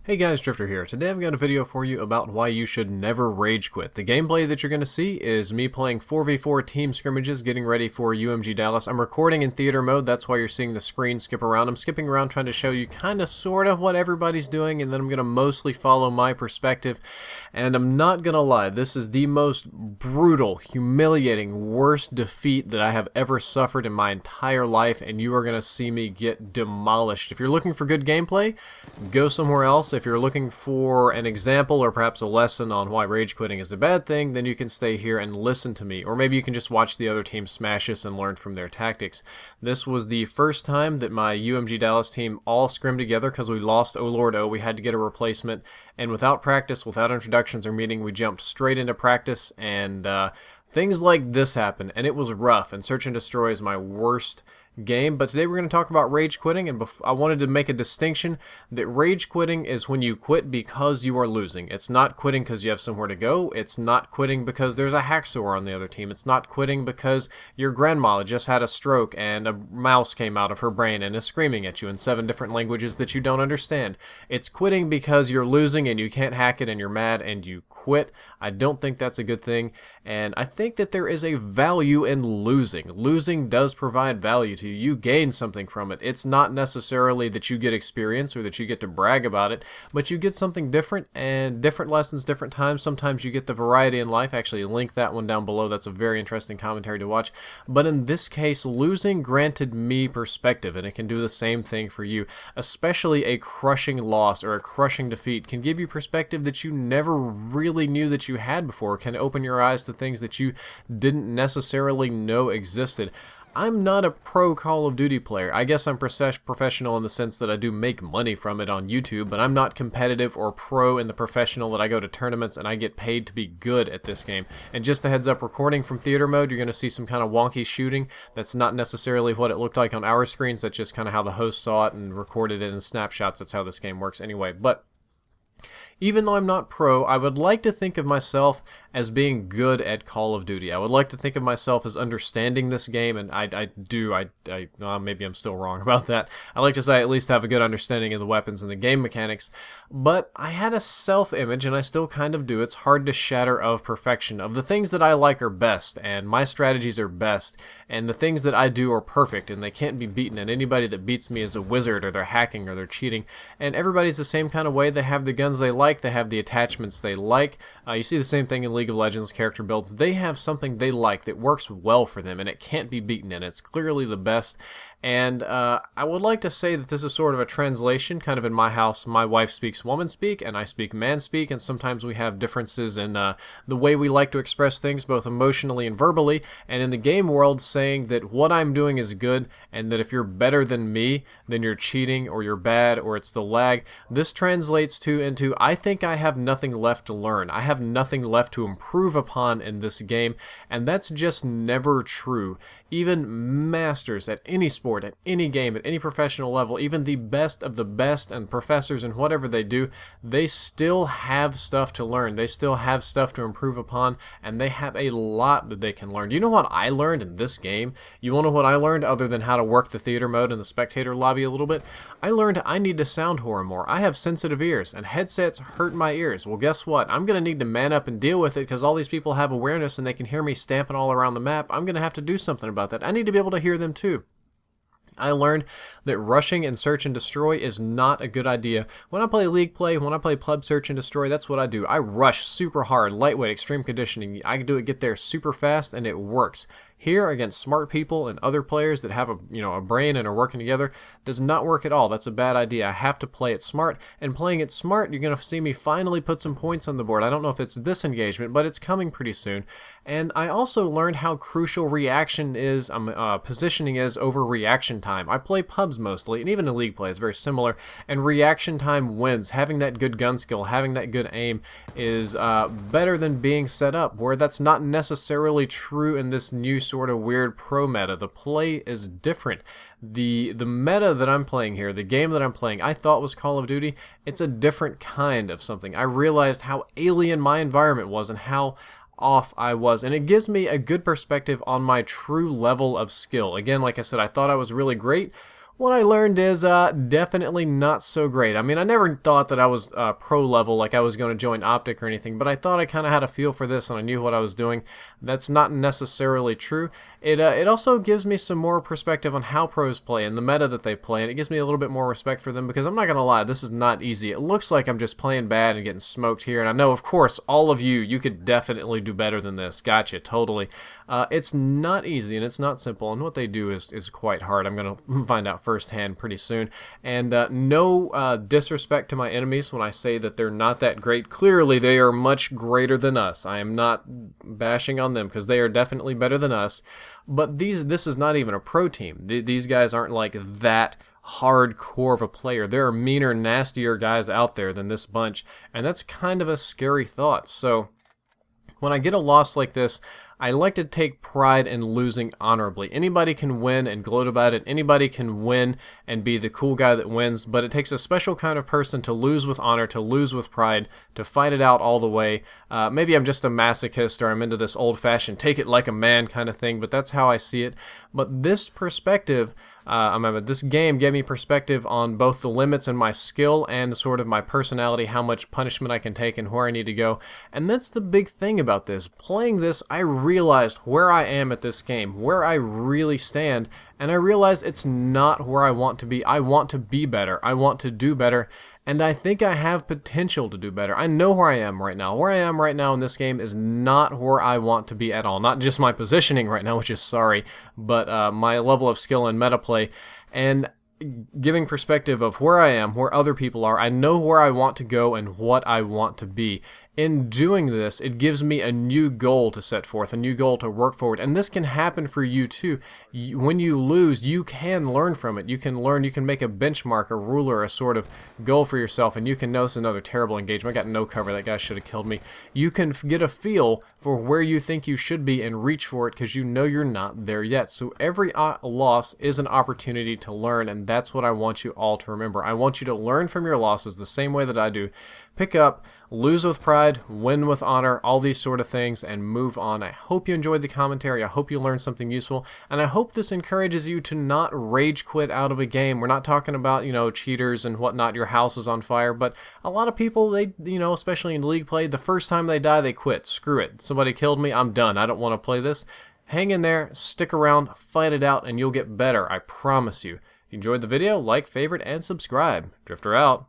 Hey guys, Drifter here. Today I've got a video for you about why you should never rage quit. The gameplay that you're going to see is me playing 4v4 team scrimmages, getting ready for UMG Dallas. I'm recording in theater mode, that's why you're seeing the screen skip around. I'm skipping around trying to show you kind of sort of what everybody's doing, and then I'm going to mostly follow my perspective. And I'm not going to lie, this is the most brutal, humiliating, worst defeat that I have ever suffered in my entire life, and you are going to see me get demolished. If you're looking for good gameplay, go somewhere else. If you're looking for an example or perhaps a lesson on why rage quitting is a bad thing, then you can stay here and listen to me. Or maybe you can just watch the other team smash us and learn from their tactics. This was the first time that my UMG Dallas team all scrimmed together because we lost Oh Lord Oh. We had to get a replacement, and without practice, without introductions or meeting, we jumped straight into practice, and things like this happened, and it was rough, and Search and Destroy is my worst game. But today we're going to talk about rage quitting, and I wanted to make a distinction that rage quitting is when you quit because you are losing. It's not quitting because you have somewhere to go. It's not quitting because there's a hacksaw on the other team. It's not quitting because your grandma just had a stroke and a mouse came out of her brain and is screaming at you in 7 different languages that you don't understand. It's quitting because you're losing and you can't hack it and you're mad and you quit. I don't think that's a good thing, and I think that there is a value in losing. Losing does provide value to you. You gain something from it. It's not necessarily that you get experience or that you get to brag about it, but you get something different, and different lessons, different times. Sometimes you get the variety in life. Actually, link that one down below. That's a very interesting commentary to watch. But in this case, losing granted me perspective, and it can do the same thing for you. Especially a crushing loss or a crushing defeat can give you perspective that you never really knew that you had before, can open your eyes to things that you didn't necessarily know existed. I'm not a pro Call of Duty player. I guess I'm professional in the sense that I do make money from it on YouTube, but I'm not competitive or pro in the professional that I go to tournaments and I get paid to be good at this game. And just a heads up, recording from theater mode, you're going to see some kind of wonky shooting. That's not necessarily what it looked like on our screens. That's just kind of how the host saw it and recorded it in snapshots. That's how this game works anyway. But even though I'm not pro, I would like to think of myself as being good at Call of Duty. I would like to think of myself as understanding this game, and I do. Maybe I'm still wrong about that. I like to say I at least have a good understanding of the weapons and the game mechanics, but I had a self-image, and I still kind of do. It's hard to shatter of perfection, of the things that I like are best, and my strategies are best, and the things that I do are perfect, and they can't be beaten, and anybody that beats me is a wizard, or they're hacking, or they're cheating, and everybody's the same kind of way. They have the guns they like, they have the attachments they like. You see the same thing in League of Legends character builds. They have something they like that works well for them, and it can't be beaten, and it's clearly the best. And I would like to say that this is sort of a translation. Kind of in my house, my wife speaks woman speak, and I speak man speak, and sometimes we have differences in the way we like to express things, both emotionally and verbally. And in the game world, saying that what I'm doing is good, and that if you're better than me, then you're cheating, or you're bad, or it's the lag. This translates into I think I have nothing left to learn. I have nothing left to improve upon in this game, and that's just never true. Even masters at any sport, at any game, at any professional level, even the best of the best and professors and whatever they do, they still have stuff to learn. They still have stuff to improve upon, and they have a lot that they can learn. Do you know what I learned in this game? You want to know what I learned other than how to work the theater mode and the spectator lobby a little bit? I learned I need to sound horror more. I have sensitive ears, and headsets hurt my ears. Well, guess what? I'm going to need to man up and deal with it because all these people have awareness and they can hear me stamping all around the map. I'm going to have to do something about that. I need to be able to hear them too. I learned that rushing and search and destroy is not a good idea. When I play league play, when I play pub search and destroy, that's what I do. I rush super hard, lightweight, extreme conditioning. I can get there super fast, and it works. Here, against smart people and other players that have a brain and are working together, does not work at all. That's a bad idea. I have to play it smart, and playing it smart, you're going to see me finally put some points on the board. I don't know if it's this engagement, but it's coming pretty soon. And I also learned how crucial reaction is, positioning is over reaction time. I play pubs mostly, and even in league play is very similar, and reaction time wins. Having that good gun skill, having that good aim is better than being set up, where that's not necessarily true in this new sort of weird pro meta. The play is different. The meta that I'm playing here, the game that I'm playing, I thought was Call of Duty. It's a different kind of something. I realized how alien my environment was and how off I was, and it gives me a good perspective on my true level of skill. Again, like I said, I thought I was really great. What I learned is definitely not so great. I mean, I never thought that I was pro level, like I was going to join Optic or anything, but I thought I kind of had a feel for this and I knew what I was doing. That's not necessarily true. It also gives me some more perspective on how pros play and the meta that they play, and it gives me a little bit more respect for them because I'm not going to lie, this is not easy. It looks like I'm just playing bad and getting smoked here, and I know, of course, all of you could definitely do better than this. Gotcha, totally. It's not easy and it's not simple, and what they do is quite hard. I'm going to find out firsthand pretty soon. And no disrespect to my enemies when I say that they're not that great. Clearly, they are much greater than us. I am not bashing on them because they are definitely better than us. But this is not even a pro team. These guys aren't like that hardcore of a player. There are meaner, nastier guys out there than this bunch, and that's kind of a scary thought. So when I get a loss like this, I like to take pride in losing honorably. Anybody can win and gloat about it. Anybody can win and be the cool guy that wins, but it takes a special kind of person to lose with honor, to lose with pride, to fight it out all the way. Maybe I'm just a masochist or I'm into this old-fashioned take it like a man kind of thing, but that's how I see it. But this perspective, this game gave me perspective on both the limits in my skill and sort of my personality, how much punishment I can take and where I need to go. And that's the big thing about this. Playing this, I realized where I am at this game, where I really stand, and I realized it's not where I want to be. I want to be better. I want to do better. And I think I have potential to do better. I know where I am right now. Where I am right now in this game is not where I want to be at all. Not just my positioning right now, which is sorry, but my level of skill in meta play. And giving perspective of where I am, where other people are, I know where I want to go and what I want to be. In doing this, it gives me a new goal to set forth, a new goal to work forward. And this can happen for you too. When you lose, you can learn from it. You can learn, you can make a benchmark, a ruler, a sort of goal for yourself, and you can notice another terrible engagement. I got no cover. That guy should have killed me. You can get a feel for where you think you should be and reach for it because you know you're not there yet. So every loss is an opportunity to learn, and that's what I want you all to remember. I want you to learn from your losses the same way that I do. Pick up, lose with pride, win with honor, all these sort of things, and move on. I hope you enjoyed the commentary. I hope you learned something useful, and I hope this encourages you to not rage quit out of a game. We're not talking about, cheaters and whatnot, your house is on fire, but a lot of people, they, especially in League play, the first time they die, they quit. Screw it. Somebody killed me. I'm done. I don't want to play this. Hang in there, stick around, fight it out, and you'll get better. I promise you. If you enjoyed the video, like, favorite, and subscribe. Drifter out.